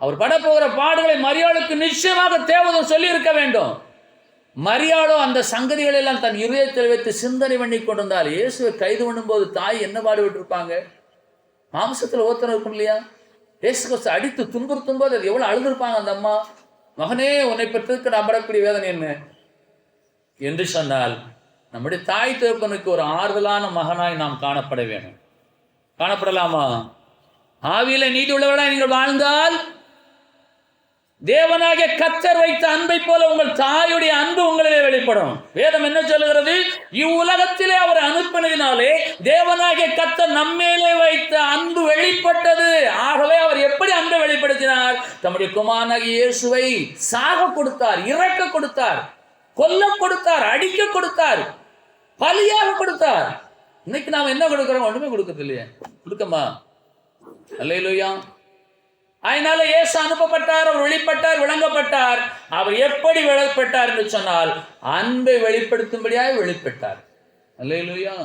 அவர் பட போகிற பாடுகளை மரியாளுக்கு நிச்சயமாக தேவதூதன் சொல்லி இருக்க வேண்டும். மரியாளோ அந்த சங்கதிகள் எல்லாம் தன் இதயத்தில் வைத்து சிந்தனை பண்ணி கொண்டிருந்தால், இயேசுவை கைது பண்ணும்போது தாய் என்ன பாடுபட்டு இருப்பாங்க? மாம்சத்தில் ஒருத்தர் இருக்கும் இல்லையா? இயேசு கிறிஸ்து அடித்து துன்புறுத்தும் போது அது எவ்வளவு அழுதுருப்பாங்க அந்த அம்மா. மகனே, உன்னை பெற்றதுக்கு நான் படக்கூடிய வேதனை என்ன என்று சொன்னால், நம்முடைய தாய் தகப்பனுக்கு ஒரு ஆறுதலான மகனாய் நாம் காணப்பட வேணும். காணப்படலாமா? ஆவியில நீதி உள்ளவர்களாய் நீங்கள் வாழ்ந்தால் தேவனாகிய கர்த்தர் வைத்த அன்பை போல உங்கள் தாயுடைய அன்பு உங்களிலே வெளிப்படும். வேதம் என்ன சொல்லுகிறது? இவ்வுலகத்திலே அவர் அனுப்பினதினாலே தேவனாகிய கர்த்தர் நம்மேலே வைத்த அன்பு வெளிப்பட்டது. ஆகவே அவர் எப்படி அன்பை வெளிப்படுத்தினார்? தம்முடைய குமாரனாகிய இயேசுவை சாக கொடுத்தார், இறக்க கொடுத்தார், கொல்ல கொடுத்தார், அடிக்க கொடுத்தார், பலியாக கொடுத்தார். இன்னைக்கு நாம் என்ன கொடுக்கிறோம்? ஒன்றுமே கொடுக்கறது இல்லையே. கொடுக்கமா? அல்லேலூயா. அதனால இயேசு அனுப்பப்பட்டார், அவர் வெளிப்பட்டார், விளங்கப்பட்டார். அவர் எப்படி வெளிப்பட்டார் என்று சொன்னால் அன்பை வெளிப்படுத்தும்படியாக வெளிப்பட்டார். அல்லேலூயா.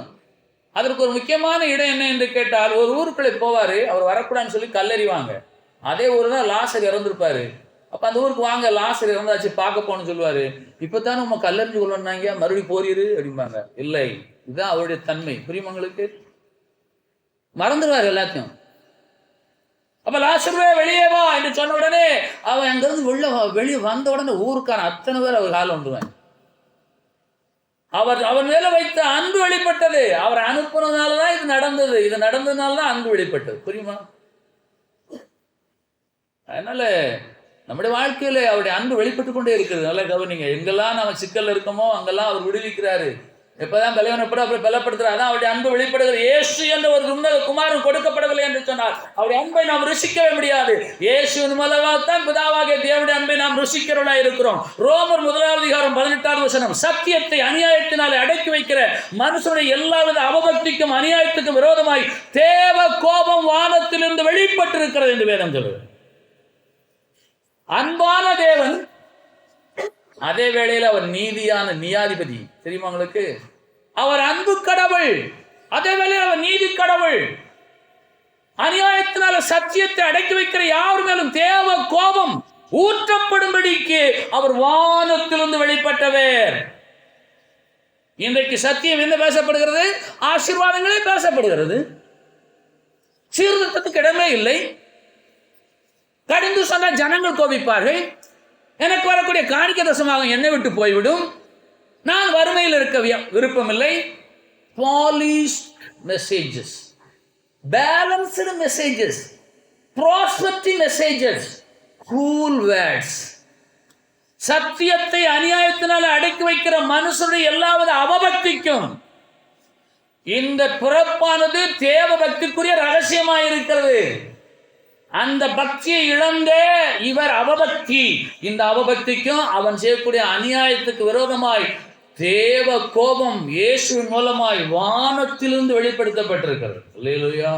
அதற்கு ஒரு முக்கியமான இடம் என்ன என்று கேட்டால், ஒரு ஊருக்குள்ளே போவார், அவர் வரக்கூடாதுன்னு சொல்லி கல்லறிவாங்க. அதே ஊர் தான் லாசர் இறந்துருப்பாரு. அப்போ அந்த ஊருக்கு வாங்க, லாசர் இறந்தாச்சு பார்க்க போகணும்னு சொல்லுவார். இப்போ தானே நம்ம கல்லறிஞ்சு கொள்ளணுன்னாங்க, மறுபடியும் போறீரு அப்படிம்பாங்க. இல்லை, இதுதான் அவருடைய தன்மை. புரியுமங்களுக்கு? மறந்துடுவார் எல்லாத்தையும். அப்ப லாசருவே வெளியே வா என்று சொன்ன உடனே அவன் அங்கிருந்து வெளியே வந்த உடனே ஊருக்கான அத்தனை பேர் அவர் காலம் வந்துடுவாங்க. அவர் மேல வைத்த அன்பு வெளிப்பட்டது. அவர் அனுப்புனதுனாலதான் இது நடந்தது. இது நடந்ததுனாலதான் அன்பு வெளிப்பட்டது. புரியுமா? அதனால நம்முடைய வாழ்க்கையில அவருடைய அன்பு வெளிப்பட்டு கொண்டே இருக்கிறது. நல்லா கவனிங்க. எங்கெல்லாம் நம்ம சிக்கல் இருக்கோமோ அங்கெல்லாம் அவர் விடுவிக்கிறாரு. எப்பதான் பலவீனப்பட அப்படி பலப்படுத்துறாரு. அதான் அவருடைய அன்பு வெளிப்படுகிறது. இயேசு என்ற ஒரு உன்னத குமாரன் கொடுக்கப்படவில்லை என்று சொன்னார். அவருடைய அன்பை நாம் ருசிக்கவே முடியாது. இயேசுவின் மூலமாகத்தான் பிதாவாகிய தேவனுடைய அன்பை நாம் ருசிக்கிறவர்களாக இருக்கிறோம். ரோமர் 1:18 சத்தியத்தை அநியாயத்தினாலே அடக்கி வைக்கிற மனுஷனுடைய எல்லாவித அவபக்திக்கும் அநியாயத்துக்கும் விரோதமாய் தேவ கோபம் வானத்திலிருந்து வெளிப்பட்டிருக்கிறது என்று வேதம் சொல்லுது. அன்பான தேவன், அதே வேளையில் அவர் நீதியான நியாயாதிபதி. தெரியுமா உங்களுக்கு? அவர் அன்பு கடவுள், அதே வேளையில் அவர் நீதி கடவுள். அநியாயத்தினால சத்தியத்தை அடக்கி வைக்கிற யார் மேலும் தேவ கோபம் ஊற்றப்படும்படிக்கு அவர் வானத்திலிருந்து வெளிப்பட்டவர். இன்றைக்கு சத்தியம் என்ன பேசப்படுகிறது? ஆசீர்வாதங்களே பேசப்படுகிறது. சீர்திருத்தத்துக்கு இடமே இல்லை. கடிந்து சொன்ன ஜனங்கள் கோபிப்பார்கள். எனக்கு வரக்கூடிய காணிக்க தசமாகும் என்னை விட்டு போய்விடும். நான் வறுமையில் இருக்க விருப்பமில்லை. Polished messages, balanced messages, prosperity messages, cool words. சத்தியத்தை அநியாயத்தினால் அடக்கி வைக்கிற மனுஷனுடைய எல்லாவது அவபக்திக்கும் இந்த பிறப்பானது தேவ பக்திக்குரிய ரகசியமாக இருக்கிறது. அந்த பக்தியை இழந்தே இவர் அவபக்தி. இந்த அவபக்திக்கும் அவன் செய்யக்கூடிய அநியாயத்துக்கு விரோதமாய் தேவ கோபம் இயேசுவின் மூலமாய் வானத்திலிருந்து வெளிப்படுத்தப்பட்டிருக்கிறது. அல்லேலூயா.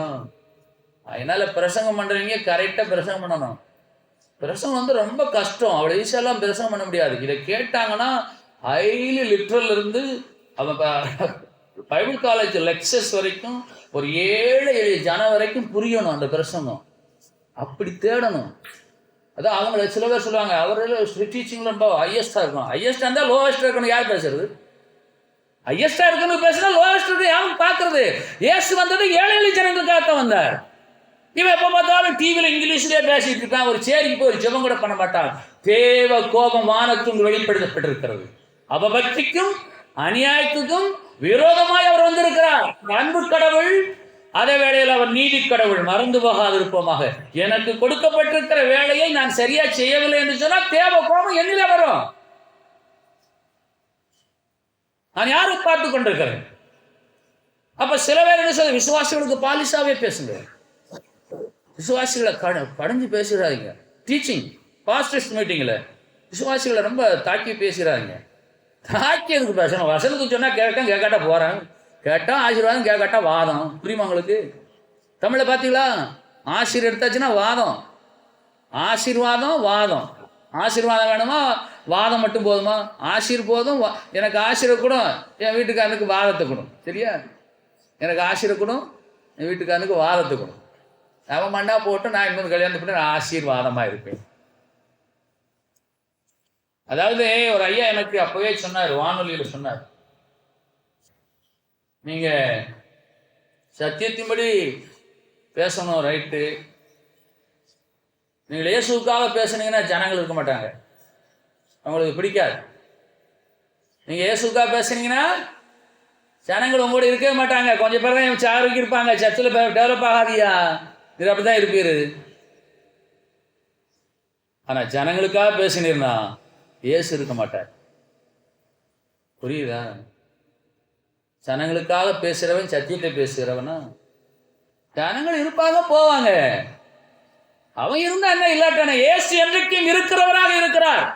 அதனால பிரசங்கம் பண்றவங்க கரெக்டா பிரசங்கம் பண்ணணும். பிரசங்கம் ரொம்ப கஷ்டம். அவ்வளவு ஈஸியெல்லாம் பிரசங்கம் பண்ண முடியாது. இதை கேட்டாங்கன்னா ஹைலி லிட்ரல் இருந்து அவன் பைபிள் காலேஜ் லெக்சர்ஸ் வரைக்கும் ஒரு 7 ஜனம் வரைக்கும் புரியணும் அந்த பிரசங்கம். அப்படி தேடணும். அதான் அவங்கள சில பேர் சொல்லுவாங்க, அவர்கள் டீச்சிங்ல ரொம்ப ஹையஸ்டா இருக்கும். ஹையஸ்டா இருந்தா லோவஸ்டா இருக்கணும். யார் பேசுறது? ஹையஸ்டா இருக்கணும் பேசுனா லோவஸ்ட் யாரும் பார்க்கறது. இயேசு வந்தது 7 ஜனங்களுக்காகத்தான் வந்தார். இவன் எப்போ பார்த்தாலும் டிவியில் இங்கிலீஷ்லேயே பேசிட்டு இருக்கான். ஒரு சேரிக்கு போய் ஒரு ஜெபம் கூட பண்ண மாட்டான். தேவ கோபம் வானத்தும் வெளிப்படுத்தப்பட்டிருக்கிறது. அவபக்திக்கும் அநியாயத்துக்கும் விரோதமாய் அவர் வந்திருக்கிறார். அன்பு கடவுள், அதே வேளையில் அவர் நீதி கடவுள். மறந்து போகாதிருப்போமாக. எனக்கு கொடுக்கப்பட்டிருக்கிற வேலையை நான் சரியா செய்யவில்லை என்று சொன்னால் தேவ கோபம் என்னிலே வரும். நான் யாரை பார்த்து கொண்டிருக்கிறேன்? அப்ப சில பேர் என்ன சொல்ல, விசுவாசிகளுக்கு பாலிசாவே பேசுங்க. விசுவாசிகளை படைஞ்சு பேசுறாங்க. டீச்சிங் பாஸ்டர்ஸ் மீட்டிங்ல விசுவாசிகளை ரொம்ப தாக்கி பேசுறாங்க. தாக்கி எதுக்கு பேசணும்? வசனத்துக்கு சொன்னா கேட்க, கேட்காட்டா போறேன், கேட்டா ஆசீர்வாதம், கேட்காட்டா வாதம். புரியுமா உங்களுக்கு? தமிழை பார்த்தீங்களா? ஆசீர் எடுத்தாச்சுன்னா வாதம், ஆசீர்வாதம், வாதம். ஆசீர்வாதம் வேணுமா, வாதம் மட்டும் போதுமா? ஆசீர் போதும். எனக்கு ஆசீரை கூட, என் வீட்டுக்காரனுக்கு வாதத்தை கொடும். சரியா? எனக்கு ஆசீரை கூடும், என் வீட்டுக்காரனுக்கு வாதத்தை கொடும். அவன் மண்ணா போட்டு நான் இன்னொரு கல்யாணத்தை பண்ணி நான் ஆசீர்வாதமாக இருப்பேன். அதாவது ஒரு ஐயா எனக்கு அப்பவே சொன்னார், வானொலியில் சொன்னார், நீங்க சத்தியத்தின்படி பேசணும், ரைட்டு. நீங்கள் இயேசுக்காக பேசுனீங்கன்னா ஜனங்கள் இருக்க மாட்டாங்க, அவங்களுக்கு பிடிக்காது. நீங்கள் இயேசுக்காக பேசுனீங்கன்னா ஜனங்கள் உங்களோட இருக்கவே மாட்டாங்க. கொஞ்சம் பேர் தான் சாருக்கு இருப்பாங்க, சர்ச்சில் டெவலப் ஆகாதியா, இது அப்படி தான் இருப்பீர். ஆனால் ஜனங்களுக்காக பேசினீர்னா இயேசு இருக்க மாட்டார். புரியுதா? ஜனங்களுக்காக பேசுகிறவன், சத்தியத்தை பேசுகிறவனா ஜனங்கள் இருப்பாங்க, போவாங்க. அவன் இருந்தா என்ன, இல்லாட்டான இயேசு என்றைக்கும் இருக்கிறவராக இருக்கிறார்.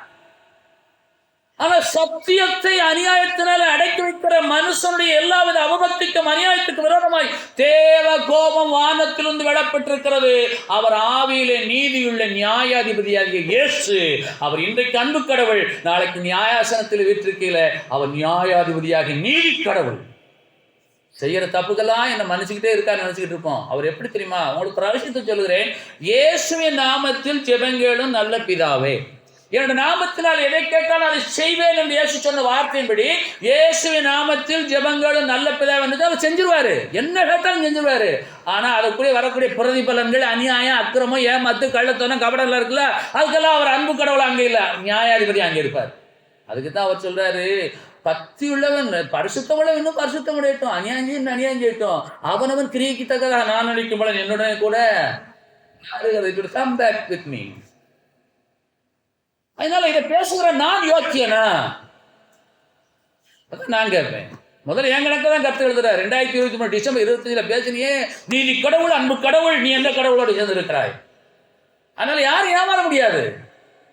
ஆனால் சத்தியத்தை அநியாயத்தினால அடக்கி வைக்கிற மனுஷனுடைய எல்லாவித அவபக்திக்கும் அநியாயத்துக்கு விரோதமாய் தேவ கோபம் வானத்திலிருந்து விடப்பட்டிருக்கிறது. அவர் ஆவியிலே நீதியுள்ள நியாயாதிபதியாகிய இயேசு. அவர் இன்றைக்கு அன்பு கடவுள், நாளைக்கு நியாயாசனத்தில் வீற்றிருக்கையில அவர் நியாயாதிபதியாகிய நீதி கடவுள். செய்யற தப்புக்கெல்லாம் என்ன மன்னிச்சுக்கிட்டே இருக்காரு நினைச்சுக்கிட்டு இருப்போம். அவர் எப்படி தெரியுமா? உங்களுக்கு ஒரு விஷயத்தை சொல்லுகிறேன். இயேசுவின் நாமத்தில் ஜெபங்களும் நல்ல பிதாவே, என்னோட நாமத்தினால் எதை கேட்டாலும் அதை செய்வேன் என்று இயேசு சொன்ன வார்த்தையின்படி இயேசுவின் நாமத்தில் ஜெபங்களும் நல்ல பிதாவே என்று அவர் செஞ்சிருவாரு. என்ன கேட்டாலும் செஞ்சிருவாரு. ஆனா அதுக்குள்ளே வரக்கூடிய பிரதிபலன்கள், அநியாயம், அக்கிரமம், ஏமாத்து, கள்ளத்தனம், கபடெல்லாம் இருக்குல்ல, அதுக்கெல்லாம் அவர் அன்பு கடவுள் அங்கே இல்லை, நியாயாதிபதி அங்கே இருப்பார். அதுக்கு தான் அவர் சொல்றாரு, பக்தி உள்ளவன் பரிசுத்தம் உள்ளவன் இன்னும் பரிசுத்தம் உடையட்டும், அநியாயம் செய்யட்டும் அநியாயம் செய்யட்டும், அவனவன் கிரியைக்கு தக்கதாக நான் நினைக்கும் போல என்னுடனே கூட come back with me. அதனால இதை பேசுகிற நான் யோக்கியனா நான் கேட்பேன். முதல்ல என் கணக்கு தான் கருத்து எழுதுற. 2023 டிசம்பர் 25 பேசினியே, நீதி கடவுள், அன்பு கடவுள், நீ எந்த கடவுளோடு சேர்ந்து இருக்கிறாய். அதனால யாரும் ஏமாற முடியாது,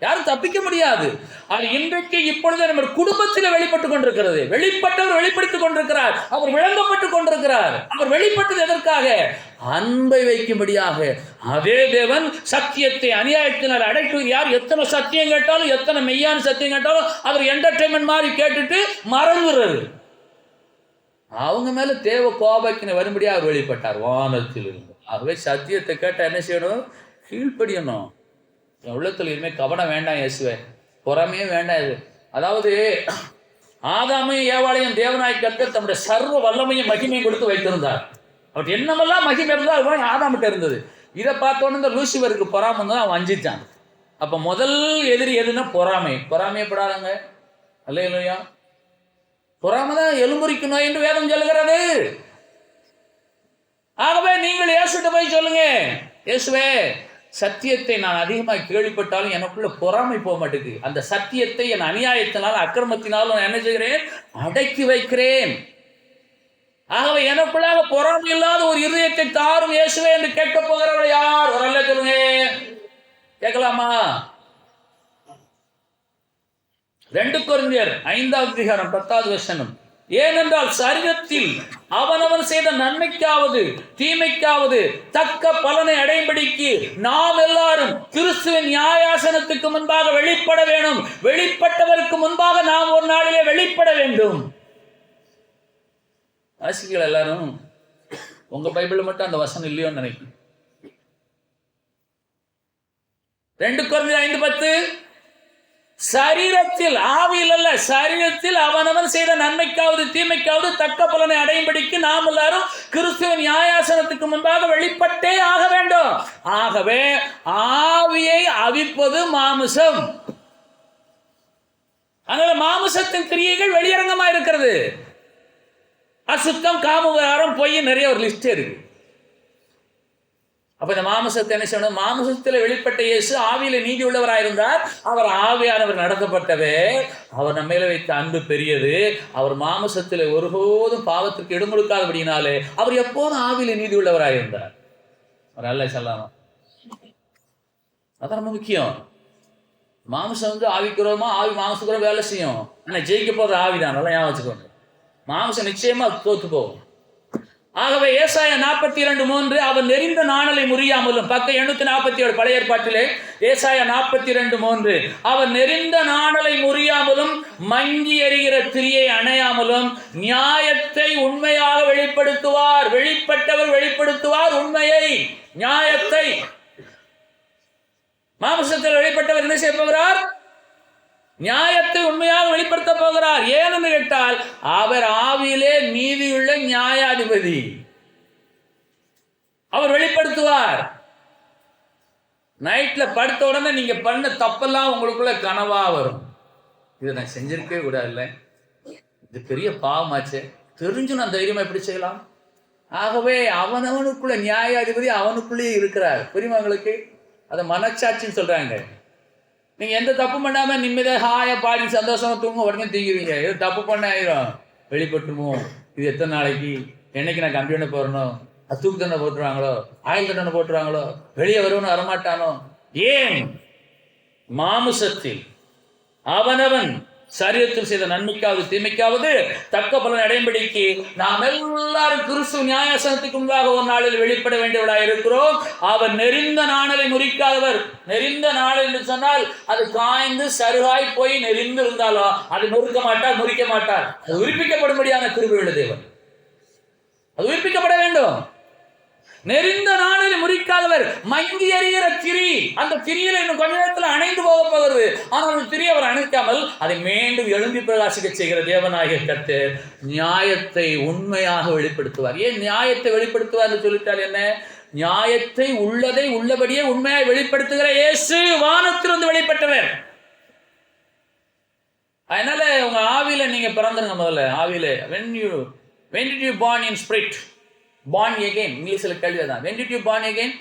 யாரும் தப்பிக்க முடியாது. அது இன்றைக்கு இப்பொழுது நம்ம குடும்பத்தில் வெளிப்பட்டுக் கொண்டிருக்கிறது. வெளிப்பட்டவர் வெளிப்படுத்திக் கொண்டிருக்கிறார், அவர் விளங்கப்பட்டுக் கொண்டிருக்கிறார். அவர் வெளிப்பட்டது எதற்காக? அன்பை வைக்கும்படியாக. அதே தேவன் சத்தியத்தை அநியாயத்தினால் அடைக்குவது யார்? எத்தனை சத்தியம் கேட்டாலும், எத்தனை மெய்யான சத்தியம் கேட்டாலும் அவர் என்டர்டைன்மெண்ட் மாதிரி கேட்டுட்டு மறந்துடுறது. அவங்க மேல தேவ கோபக்கினை வரும்படியாக அவர் வெளிப்பட்டார் வானத்தில் இருந்து. ஆகவே சத்தியத்தை கேட்டால் என்ன செய்யணும்? கீழ்ப்படியணும். என் உள்ளத்தில் இனிமேல் கவனம் வேண்டாம், இயேசுவே பொறாமையே வேண்டாம். இது அதாவது ஆதாமையும் ஏவாளையும் தேவனாய் கர்த்தர் தம்முடைய சர்வ வல்லமையும் மகிமையும் கொடுத்து வைத்திருந்தார். அவர் என்னமெல்லாம் மகிமை இருந்தால் அது ஆதாமிட்ட இருந்தது. இதை பார்த்தோன்னு இந்த லூசிபருக்கு பொறாமை வந்து அவன் வஞ்சிச்சான். அப்போ முதல் எதிரி எதுன்னா பொறாமை. பொறாமையப்படாதங்க, அல்லேலூயா. பொறாமை தான் எலும்புரிக்கு நோய் என்று வேதம் சொல்லுகிறது. ஆகவே நீங்கள் இயேசுகிட்ட போய் சொல்லுங்க, இயேசுவே சத்தியத்தை நான் அதிகமாக கேள்விப்பட்டாலும் எனக்குள்ள பொறாமை போக மாட்டேங்குது. அந்த சத்தியத்தை என் அநியாயத்தினாலும் அக்கிரமத்தினாலும் நான் என்ன செய்கிறேன்? அடக்கி வைக்கிறேன். ஆகவே எனக்குள்ளாக பொறாமை இல்லாத ஒரு இருதயத்தை தாரும் இயேசுவே என்று கேட்க போகிறவர்கள் யார்? ஒரு அல்ல சொல்லுங்க, கேட்கலாமா? 2 கொரிந்தியர் 5ஆம் அதிகாரம் 10வது வசனம். ஏனென்றால் சரீரத்தில் அவனவன் செய்த நன்மைக்காவது தீமைக்காவது தக்க பலனை அடையும்படிக்கு நாம் எல்லாரும் கிறிஸ்துவின் நியாயாசனத்துக்கு முன்பாக வெளிப்பட வேண்டும். வெளிப்பட்டவருக்கு முன்பாக நாம் ஒரு நாளிலே வெளிப்பட வேண்டும். வாசிகள் எல்லாரும் உங்க பைபிள் மட்டும் அந்த வசனம் இல்லையோன்னு நினைக்கிறேன். 2 கொரிந்தியர் 5:10. சரீரத்தில், ஆவியில் அல்ல, சரீரத்தில் அவனவன் செய்த நன்மைக்காவது தீமைக்காவது தக்க பலனை அடையும்படிக்கு நாம் எல்லாரும் கிறிஸ்துவின் நியாயாசனத்துக்கு முன்பாக வெளிப்பட்டே ஆக வேண்டும். ஆகவே ஆவியை அவிப்பது மாமிசம். அதனால மாமிசத்தின் கிரியைகள் வெளியரங்கமா இருக்கிறது. அசுத்தம், காமவிகாரம், பொய், நிறைய ஒரு லிஸ்ட் இருக்கு. அப்ப இந்த மாமிசத்தை என்ன செய்யணும்? மாமிசத்தில் வெளிப்பட்ட இயேசு ஆவியில நீதி உள்ளவராயிருந்தார். அவர் ஆவியானவர் நடத்தப்பட்டவே. அவர் நம்மையில வைத்த அன்பு பெரியது. அவர் மாமிசத்தில் ஒருபோதும் பாவத்திற்கு இடம் கொடுக்காதபடினாலே அவர் எப்போதும் ஆவியில நீதி உள்ளவராயிருந்தார். அவர் அல்ல சொல்லாம, அதான் ரொம்ப முக்கியம். மாமிசம் வந்து ஆவிக்கிறோமா, ஆவி மாமிசத்துக்குற வேலை செய்யும். ஆனா ஜெயிக்க போறது ஆவிதான், நல்லா ஞாபகம் வச்சுக்கோங்க. மாமிசம் நிச்சயமா தோத்து போகும். ஆகவே ஏசாயா 42:3 அவர் நெறிந்த நாணலை முறியாமலும், பக்கம் 847 பழைய ஏற்பாட்டிலே ஏசாயா 42:3 அவர் நெறிந்த நாணலை முறியாமலும் மங்கி எறிகிற திரியை அணையாமலும் நியாயத்தை உண்மையாக வெளிப்படுத்துவார். வெளிப்பட்டவர் வெளிப்படுத்துவார் உண்மையை, நியாயத்தை. மாமிசத்தில் வெளிப்பட்டவர் என்ன செய்ய போகிறார்? நியாயத்தை உண்மையாக வெளிப்படுத்த போகிறார். ஏனென்று கேட்டால் அவர் ஆவியிலே நீதியுள்ள நியாயாதிபதி. அவர் வெளிப்படுத்துவார். நைட்ல படுத்த உடனே நீங்க பண்ண தப்பெல்லாம் உங்களுக்குள்ள கனவா வரும். இதை நான் செஞ்சிருக்கவே கூடாதுல்ல, இது பெரிய பாவமாச்சு, தெரிஞ்சு நான் தைரியமா எப்படி செய்யலாம்? ஆகவே அவனவனுக்குள்ள நியாயாதிபதி அவனுக்குள்ளேயே இருக்கிறார். புரியுமா உங்களுக்கு? அதை மனச்சாட்சின்னு சொல்றாங்க. நீங்க எந்த தப்பு பண்ணாம நிம்மதியாக ஹாயா பாடி சந்தோஷமா தூங்க, உடனே தூங்கிடுவீங்க. ஏதோ தப்பு பண்ண ஆயிரும், வெளிப்பட்டுருமோ, இது எத்தனை நாளைக்கு, என்னைக்கு நான் கம்ப்யூட்டர் போறணும், தூக்கு தண்டனை போட்டுருவாங்களோ, ஆயுள் தண்டனை போட்டுருவாங்களோ, வெளியே வருவனும் வரமாட்டானோ. ஏன்? மாமிசத்தில் அவனவன் சரீரத்தில் செய்த நன்மைக்காவது தீமைக்காவது தக்க பலன் அடையும்படிக்கு நாம் எல்லாரும் கிறிஸ்து நியாயாசனத்துக்கு முன்பாக ஒரு நாளில் வெளிப்பட வேண்டியவர்களாக இருக்கிறோம். அவர் நெறிந்த நாணலை முறிக்காதவர். நெறிந்த நாள் என்று சொன்னால் அது காய்ந்து சருகாய் போய் நெறிந்து இருந்தாலும் அது நொறுக்க மாட்டார், முறிக்க மாட்டார். அது உயிர்ப்பிக்கப்படும்படியான கிருபையுள்ள தேவன். அது உயிர்ப்பிக்கப்பட வேண்டும். நெறிந்த நாளில் முறிக்காதவர். மங்கி எறிகிற திரி, அந்த திரியில இன்னும் கொஞ்ச நேரத்தில் அணைந்து போக போகிறது. ஆனால் அந்த திரி அவர் அணைக்காமல் அதை மீண்டும் எழும்பி பிரகாசிக்க செய்கிற தேவனாகிய கர்த்தர் நியாயத்தை உண்மையாக வெளிப்படுத்துவார். ஏன் நியாயத்தை வெளிப்படுத்துவார் என்று சொல்லிட்டால் என்ன? நியாயத்தை உள்ளதை உள்ளபடியே உண்மையாக வெளிப்படுத்துகிற இயேசு வானத்திலிருந்து வெளிப்பட்டவர். அதனால உங்க ஆவியில நீங்க பிறந்துருங்க. முதல்ல ஆவியில when did you born in spirit? born again இங்கிலீஷ்ல கேள்வி அதான். when did you born again?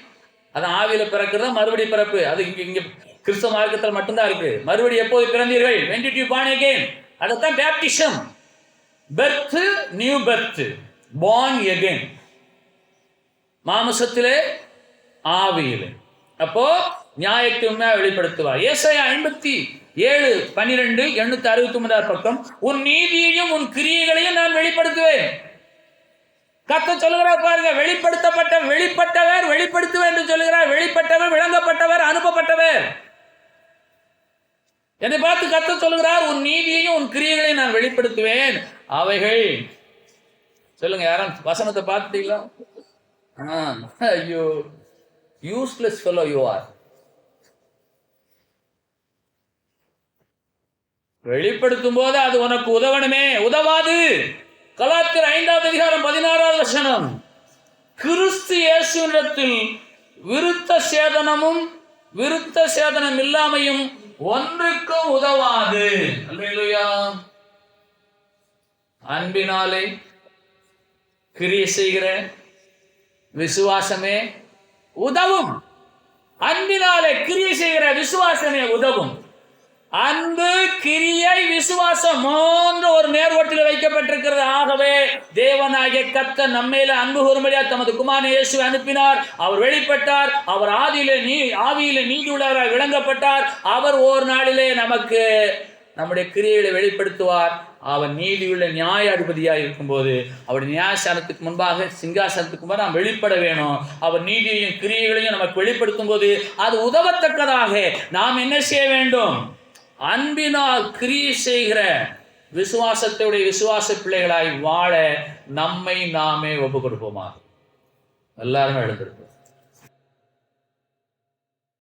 அதான் ஆவியில பிறக்கிறது மறுபடி பிறப்பு. அது இங்க கிறிஸ்தவ மார்க்கத்தில் மட்டும்தான் இருக்கு. மறுபடி எப்போது பிறந்தீர்கள்? when did you born again? அதுதான் baptism. birth, new birth, born again. மாம்சத்திலே ஆவியிலே. அப்போ நியாயத்தை உண்மையாக வெளிப்படுத்துவார். ஏசாயா 57:12 863 பக்கம், உன் நீதியையும் உன் கிரியைகளையும் நான் வெளிப்படுத்துவேன். கர்த்தர் சொல்லுகிறார் பாருங்க, வெளிப்பட்டவர் வெளிப்படுத்துவேன் என்று சொல்லுகிறார். வெளிப்பட்டவர், விளங்கப்பட்டவர், அனுப்பப்பட்டவர். என்னை பார்த்து கர்த்தர் சொல்லுகிறார், உன் நீதியையும் உன் கிரியைகளையும் நான் வெளிப்படுத்துவேன். அவைகள் சொல்லுங்க, யாரும் வசனத்தை பார்த்துட்டீங்களா? ஐயோ, யூஸ்லெஸ் ஃபெலோ யூ ஆர். வெளிப்படுத்தும் போது அது உனக்கு உதவணுமே, உதவாது. கலாத்தியர் 5:16 கிறிஸ்து இயேசுவினிடத்தில் விருத்த சேதனமும் விருத்த சேதனம் இல்லாமையும் ஒன்றுக்கும் உதவாது. அல்லேலூயா. அன்பினாலே கிரியை செய்கிற விசுவாசமே உதவும். அன்பினாலே கிரியை செய்கிற விசுவாசமே உதவும். அன்பு, கிரியை, விசுவாசம் மூன்று ஒரு நேர்வட்டில் வைக்கப்பட்டிருக்கிறது. ஆகவே தேவனாகிய கர்த்தர் நம்மேல அன்பு கூறும்படியா தமது குமாரனை இயேசுவை அனுப்பினார். அவர் வெளிப்பட்டார். அவர் ஆவியிலே நீதி உள்ளவராக விளங்கப்பட்டார். அவர் ஒரு நாளிலே நமக்கு நம்முடைய கிரியைகளை வெளிப்படுத்துவார். அவர் நீதியுள்ள நியாயாதிபதியாக இருக்கும்போது அவருடைய நியாயசானத்துக்கு முன்பாக சிங்காசனத்துக்கு முன்பாக நாம் வெளிப்பட வேணும். அவர் நீதியையும் கிரியைகளையும் நமக்கு வெளிப்படுத்தும் போது அது உதவத்தக்கதாக நாம் என்ன செய்ய வேண்டும்? அன்பினால் கிரியை செய்கிற விசுவாசத்துடைய விசுவாச பிள்ளைகளாய் வாழ நம்மை நாமே ஒப்பு கொடுப்போமா? எல்லாருமே எழுந்திருப்போம்.